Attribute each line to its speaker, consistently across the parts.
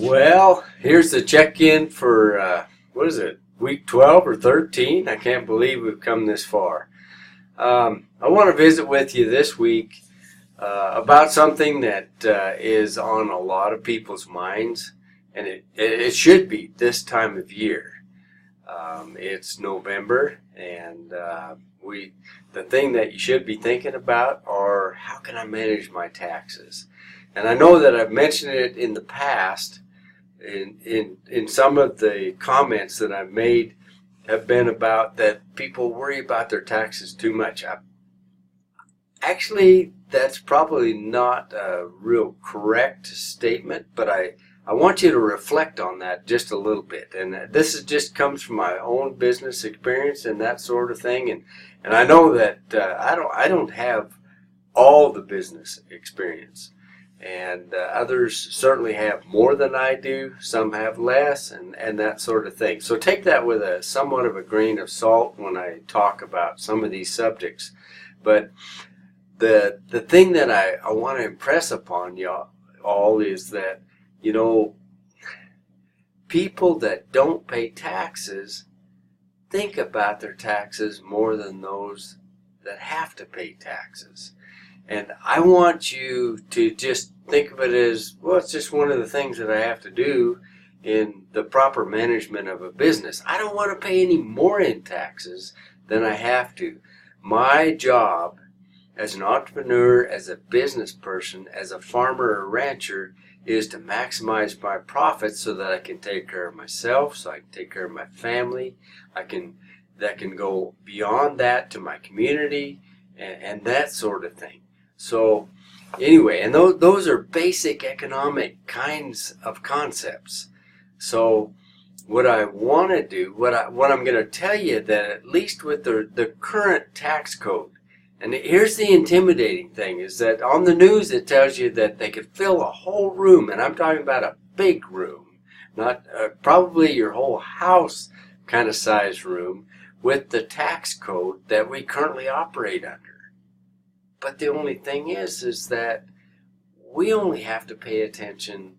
Speaker 1: Well, here's the check-in for, what is it, week 12 or 13? I can't believe we've come this far. I want to visit with you this week about something that is on a lot of people's minds, and it should be this time of year. It's November, and the thing that you should be thinking about are, how can I manage my taxes? And I know that I've mentioned it in the past. In some of the comments that I've made have been about that people worry about their taxes too much. Actually, that's probably not a real correct statement, but I want you to reflect on that just a little bit. And just comes from my own business experience and that sort of thing. And I know that I don't have all the business experience. And others certainly have more than I do. Some have less, and that sort of thing. So take that with a somewhat of a grain of salt when I talk about some of these subjects. But the thing that I want to impress upon y'all all is that, you know, people that don't pay taxes think about their taxes more than those that have to pay taxes. And I want you to just think of it as, well, it's just one of the things that I have to do in the proper management of a business. I don't want to pay any more in taxes than I have to. My job as an entrepreneur, as a business person, as a farmer or rancher, is to maximize my profits so that I can take care of myself, so I can take care of my family. That can go beyond that to my community and that sort of thing. So anyway, and those are basic economic kinds of concepts. So what I want to do, what I'm going to tell you, that at least with the current tax code, and here's the intimidating thing, is that on the news it tells you that they could fill a whole room, and I'm talking about a big room, not probably your whole house kind of size room, with the tax code that we currently operate under. But the only thing is that we only have to pay attention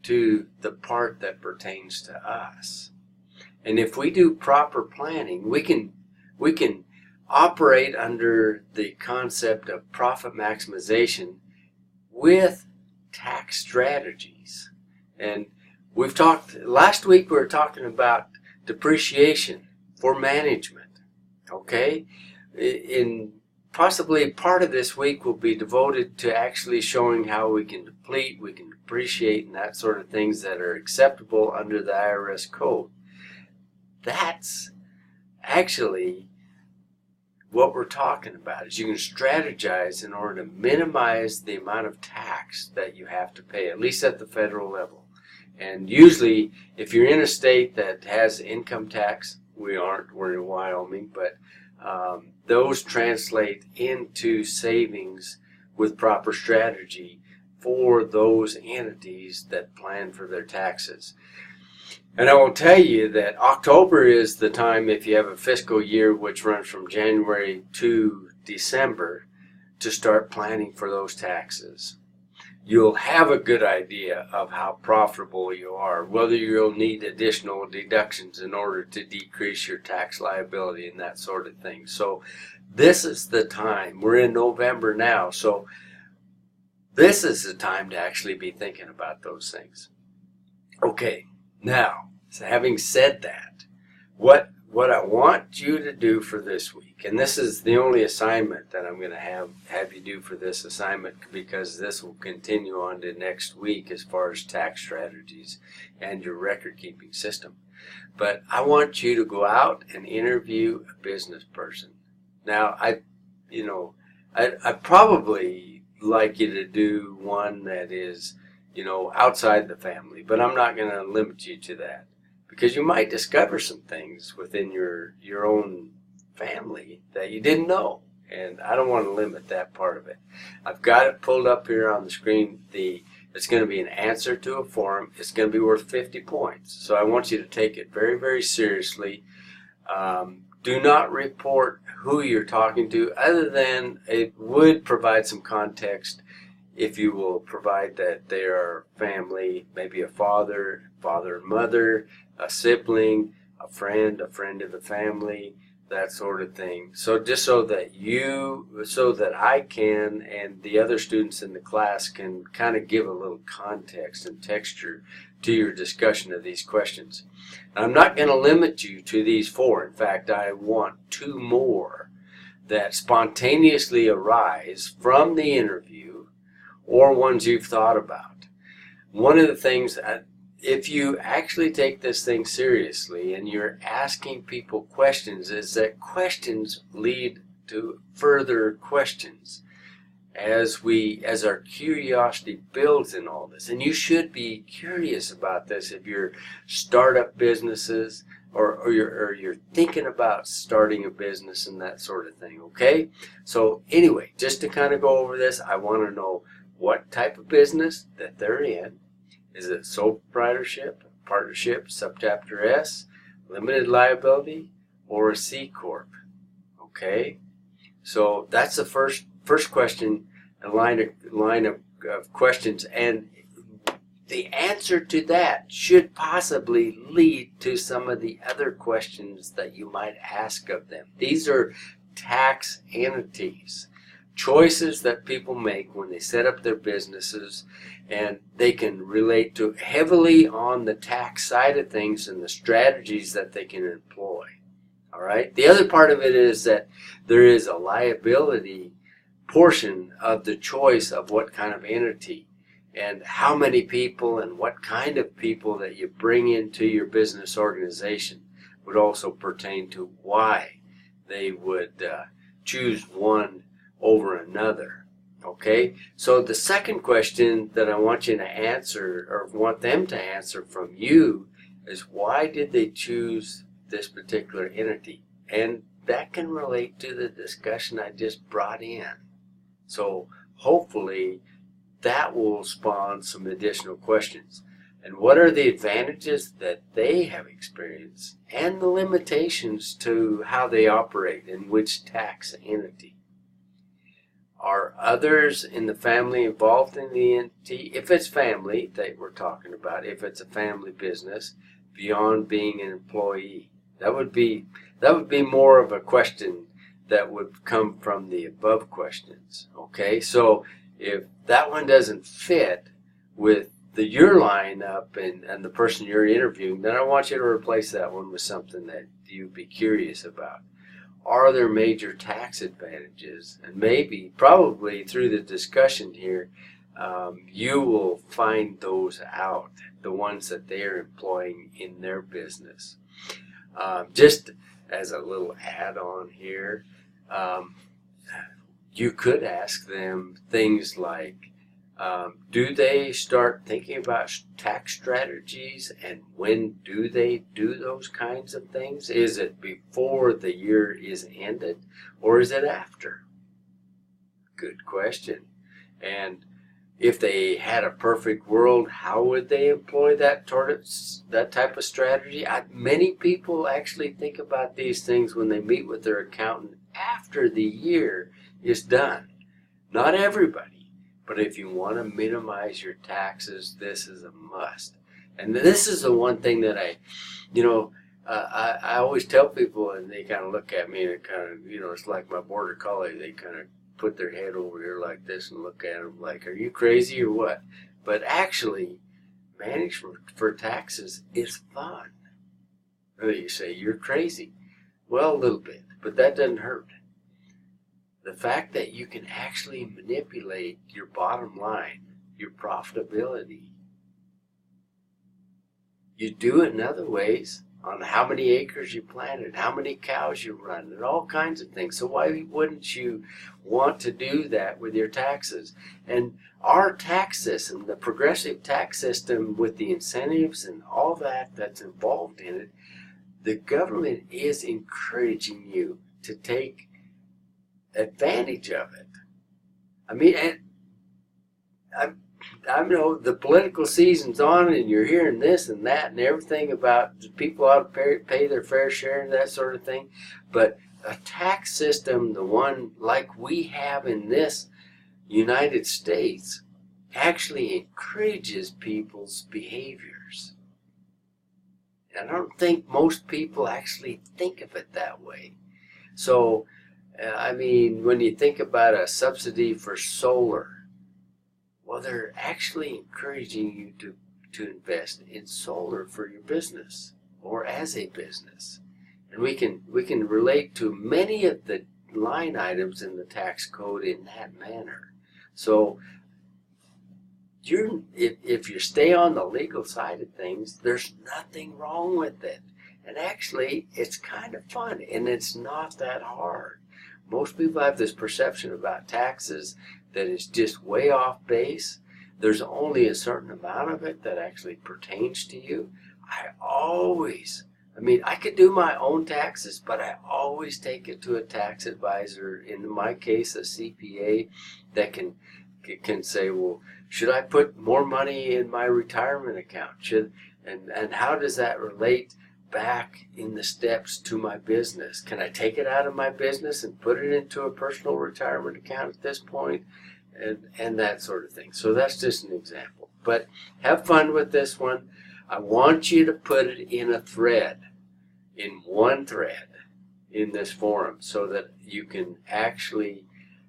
Speaker 1: to the part that pertains to us. And if we do proper planning, we can operate under the concept of profit maximization with tax strategies. And last week we were talking about depreciation for management, okay? Possibly part of this week will be devoted to actually showing how we can deplete, we can depreciate, and that sort of things that are acceptable under the IRS code. That's actually what we're talking about, is you can strategize in order to minimize the amount of tax that you have to pay, at least at the federal level. And usually, if you're in a state that has income tax, we're in Wyoming, but those translate into savings with proper strategy for those entities that plan for their taxes. And I will tell you that October is the time, if you have a fiscal year which runs from January to December, to start planning for those taxes. You'll have a good idea of how profitable you are, whether you'll need additional deductions in order to decrease your tax liability and that sort of thing. So this is the time. We're in November now, so this is the time to actually be thinking about those things. Okay, now, so having said that, what I want you to do for this week, and this is the only assignment that I'm going to have you do for this assignment, because this will continue on to next week as far as tax strategies and your record-keeping system. But I want you to go out and interview a business person. Now, I'd probably like you to do one that is, outside the family, but I'm not going to limit you to that, because you might discover some things within your own family that you didn't know, and I don't want to limit that part of it. I've got it pulled up here on the screen. It's going to be an answer to a form. It's going to be worth 50 points, so I want you to take it very, very seriously. Do not report who you're talking to, other than it would provide some context if you will provide that they are family, maybe a father and mother, a sibling, a friend of the family, that sort of thing. So just so that I can and the other students in the class can kind of give a little context and texture to your discussion of these questions. I'm not going to limit you to these 4. In fact, I want 2 more that spontaneously arise from the interview or ones you've thought about. One of the things, if you actually take this thing seriously and you're asking people questions, is that questions lead to further questions as our curiosity builds in all this. And you should be curious about this if you're startup businesses or you're thinking about starting a business and that sort of thing, okay? So anyway, just to kind of go over this, I want to know what type of business that they're in. Is it sole proprietorship, partnership, subchapter S, limited liability, or a C Corp? Okay, so that's the first question, a line of questions, and the answer to that should possibly lead to some of the other questions that you might ask of them. These are tax entities, choices that people make when they set up their businesses, and they can relate to heavily on the tax side of things and the strategies that they can employ. All right. The other part of it is that there is a liability portion of the choice of what kind of entity and how many people and what kind of people that you bring into your business organization would also pertain to why they would choose one over another. Okay, so the second question that I want you to answer, or want them to answer from you, is why did they choose this particular entity? And that can relate to the discussion I just brought in. So hopefully that will spawn some additional questions. And what are the advantages that they have experienced and the limitations to how they operate in which tax entity? Are others in the family involved in the entity? If it's family that we're talking about, if it's a family business, beyond being an employee, that would be more of a question that would come from the above questions. Okay, so if that one doesn't fit with your lineup and the person you're interviewing, then I want you to replace that one with something that you'd be curious about. Are there major tax advantages? And probably through the discussion here, you will find those out, the ones that they are employing in their business. Just as a little add-on here, you could ask them things like, do they start thinking about tax strategies, and when do they do those kinds of things? Is it before the year is ended, or is it after? Good question. And if they had a perfect world, how would they employ that type of strategy? Many people actually think about these things when they meet with their accountant after the year is done. Not everybody. But if you want to minimize your taxes, this is a must. And this is the one thing that I always tell people, and they kind of look at me and it's like my border collie. They kind of put their head over here like this and look at them like, are you crazy or what? But actually, management for taxes is fun. You say, you're crazy. Well, a little bit, but that doesn't hurt. The fact that you can actually manipulate your bottom line, your profitability, you do it in other ways on how many acres you planted, how many cows you run, and all kinds of things. So why wouldn't you want to do that with your taxes? And our tax system, the progressive tax system with the incentives and all that's involved in it, the government is encouraging you to take advantage of it. I mean, I know the political season's on, and you're hearing this and that and everything about people ought to pay their fair share and that sort of thing. But a tax system, the one like we have in this United States, actually encourages people's behaviors. And I don't think most people actually think of it that way. So, I mean, when you think about a subsidy for solar, well, they're actually encouraging you to invest in solar for your business or as a business. And we can relate to many of the line items in the tax code in that manner. So if you stay on the legal side of things, there's nothing wrong with it. And actually, it's kind of fun, and it's not that hard. Most people have this perception about taxes that it's just way off base. There's only a certain amount of it that actually pertains to you. I could do my own taxes, but I always take it to a tax advisor, in my case, a CPA, that can say, well, should I put more money in my retirement account? And how does that relate back in the steps to my business? Can I take it out of my business and put it into a personal retirement account at this point? And that sort of thing. So that's just an example. But have fun with this one. I want you to put it in a thread, in one thread in this forum, so that you can actually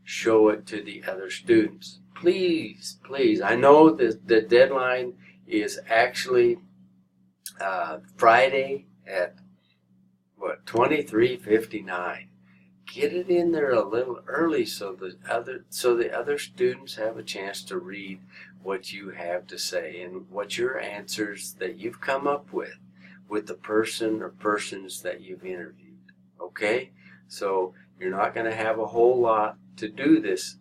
Speaker 1: show it to the other students. Please, please. I know that the deadline is actually Friday at 23:59. Get it in there a little early so the other students have a chance to read what you have to say and what your answers that you've come up with the person or persons that you've interviewed. Okay, so you're not going to have a whole lot to do this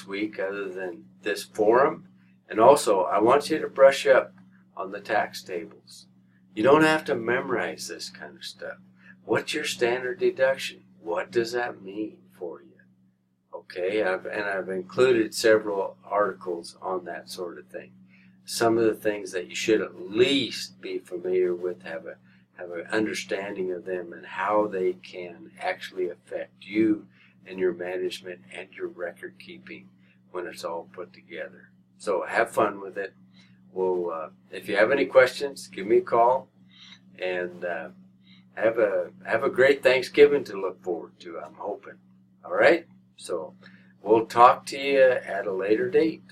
Speaker 1: week other than this forum. And also, I want you to brush up on the tax tables. You don't have to memorize this kind of stuff. What's your standard deduction? What does that mean for you? Okay, I've included several articles on that sort of thing. Some of the things that you should at least be familiar with, have an understanding of them and how they can actually affect you and your management and your record keeping when it's all put together. So have fun with it. Well, if you have any questions, give me a call, and have a great Thanksgiving to look forward to, I'm hoping. All right? So we'll talk to you at a later date.